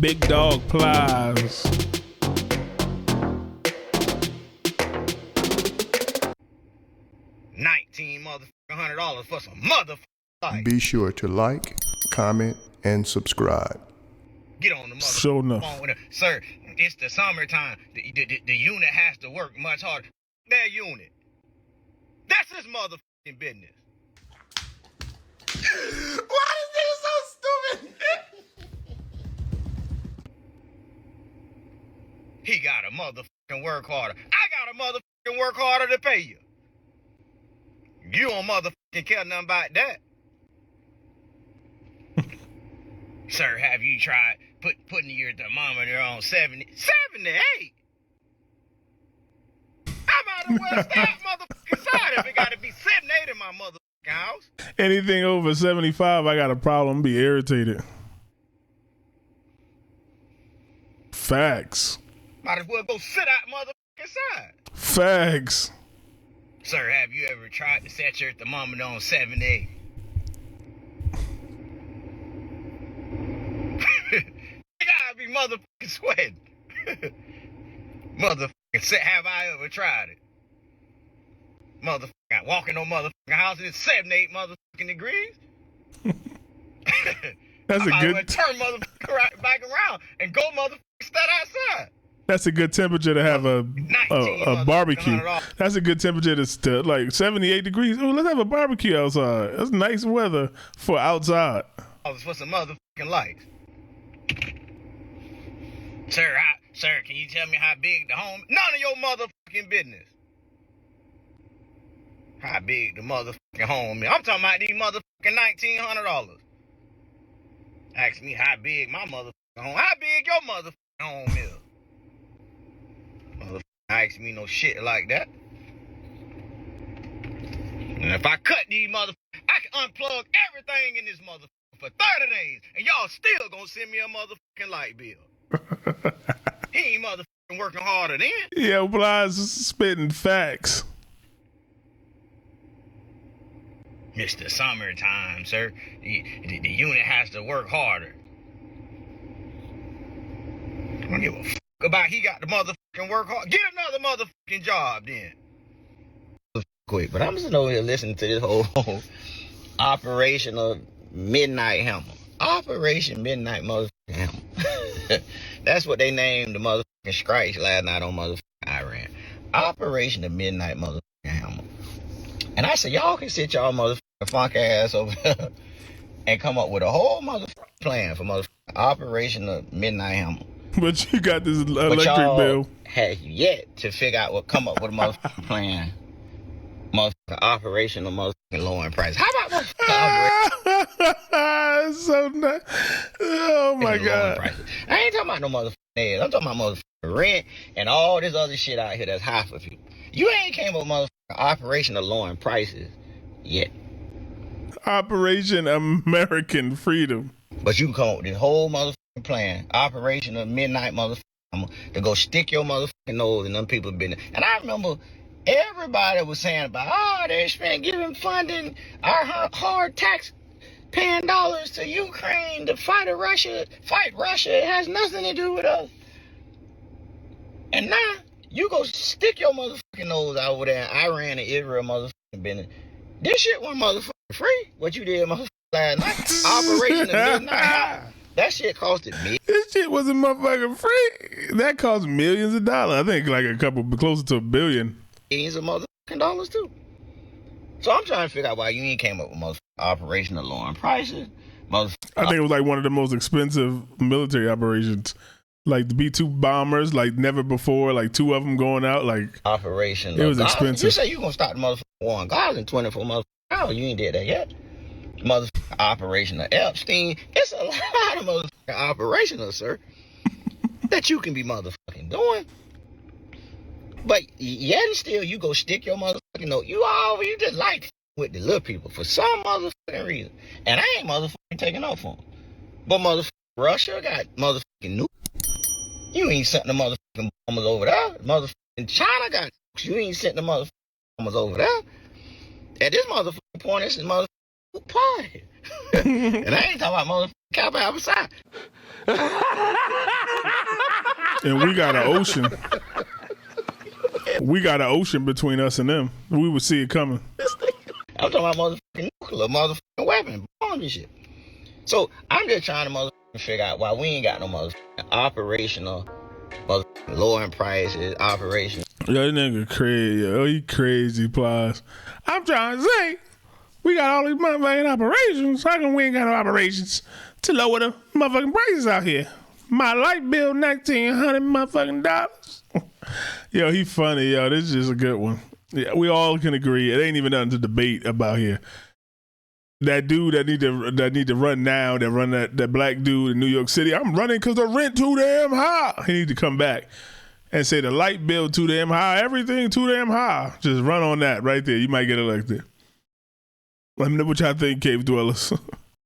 Big dog Plies. $1,900 for some motherfucking life. Be sure to like, comment, and subscribe. Get on the motherfucking Sure enough. phone with her. Sir, it's the summertime. The unit has to work much harder. That unit. That's his motherfucking business. Why is this so stupid? He got a motherfucking work harder. I got a motherfucking work harder to pay you. You don't motherfucking care nothing about that. Sir, have you tried putting your thermometer on 70? 78? I might as well stop motherfucking side if it got to be 78 in my motherfucking house. Anything over 75, I got a problem. Be irritated. Facts. Might as well go sit out motherfucking side. Facts. Sir, have you ever tried to set your thermometer on 78? You gotta be motherfucking sweating. Motherfucking, have I ever tried it? Motherfucking, walking on motherfucking house and it's 78 motherfucking degrees. That's a good. Turn motherfucking right back around and go motherfucking stand outside. That's a good temperature to have a barbecue. That's a good temperature to like 78 degrees. Oh, let's have a barbecue outside. That's nice weather for outside. For some motherfucking lights. Sir, can you tell me how big the home? None of your motherfucking business. How big the motherfucking home is. I'm talking about these motherfucking $1,900. Ask me how big my motherfucking home. How big your motherfucking home is. Motherfucker ask me no shit like that. And if I cut these motherfuckers, I can unplug everything in this motherfucker for 30 days, and y'all still gonna send me a motherfucking light bill. He ain't motherfucking working harder than. Yeah, Plies spitting facts. Mr. Summertime, sir. The unit has to work harder. I don't give a fuck about he got the motherfucking work hard. Get another motherfucking job then. Quick, but I'm just over here listening to this whole operational midnight hammer. Operation Midnight Motherfucking Hammer. That's what they named the motherfucking strikes last night on motherfucking Iran. Operation the Midnight Motherfucking Hammer. And I said, y'all can sit y'all motherfucking funk ass over here and come up with a whole motherfucking plan for motherfucking Operation the Midnight Hammer. But you got this electric bill. Have yet to figure out come up with a motherfucking plan. Motherfucking operational motherfucking lowering prices. How about motherfucking so nice. Oh my God. I ain't talking about no motherfucking ads. I'm talking about motherfucking rent and all this other shit out here that's high for people. You ain't came up with motherfucking operational lowering prices yet. Operation American Freedom. But you can come up with this whole motherfucking plan. Operation of Midnight motherfucking to go stick your motherfucking nose in them people's business. And I remember everybody was saying about, they spent giving funding our hard tax paying dollars to Ukraine to fight Russia. It has nothing to do with us. And now you go stick your motherfucking nose out over there in Iran and Israel motherfucking business. This shit wasn't motherfucking free. What you did motherfucking last night. Operation of Midnight. That shit costed me. This shit wasn't motherfucking free. That cost millions of dollars. I think like a couple, closer to $1 billion. Millions of motherfucking dollars too. So I'm trying to figure out why you ain't came up with motherfucking operational lowering prices. I think it was like one of the most expensive military operations. Like the B-2 bombers, like never before, like 2 of them going out, like operation. It was expensive. You say you gonna start the motherfucking war on Gaza in 24 motherfucking hours. You ain't did that yet. Motherfucking operational Epstein. It's a lot of motherfucking operational, sir, that you can be motherfucking doing. But yet and still, you go stick your motherfucking nose. You just like with the little people for some motherfucking reason. And I ain't motherfucking taking off on them. But motherfucking Russia got motherfucking nukes. You ain't sent the motherfucking bombers over there. Motherfucking China got nukes. You ain't sent the motherfucking bombers over there. At this motherfucking point, this is motherfucking party. And I ain't talking about motherfucking cowboy outside. And we got an ocean. We got an ocean between us and them. We would see it coming. I'm talking about motherfucking nuclear, motherfucking weapon, bombs and shit. So I'm just trying to motherfucking figure out why we ain't got no motherfucking operational, motherfucking lowering prices, operation. Yo, that nigga crazy. Yo, he crazy, Plies. I'm trying to say, we got all these motherfucking operations. How come we ain't got no operations to lower the motherfucking prices out here? My light bill, $1,900 motherfucking dollars. Yo, he funny, yo. This is just a good one. Yeah, we all can agree. It ain't even nothing to debate about here. That dude that need to run now, that black dude in New York City, I'm running because the rent too damn high. He need to come back and say the light bill too damn high, everything too damn high. Just run on that right there. You might get elected. Let me know what y'all think, Cave Dwellers.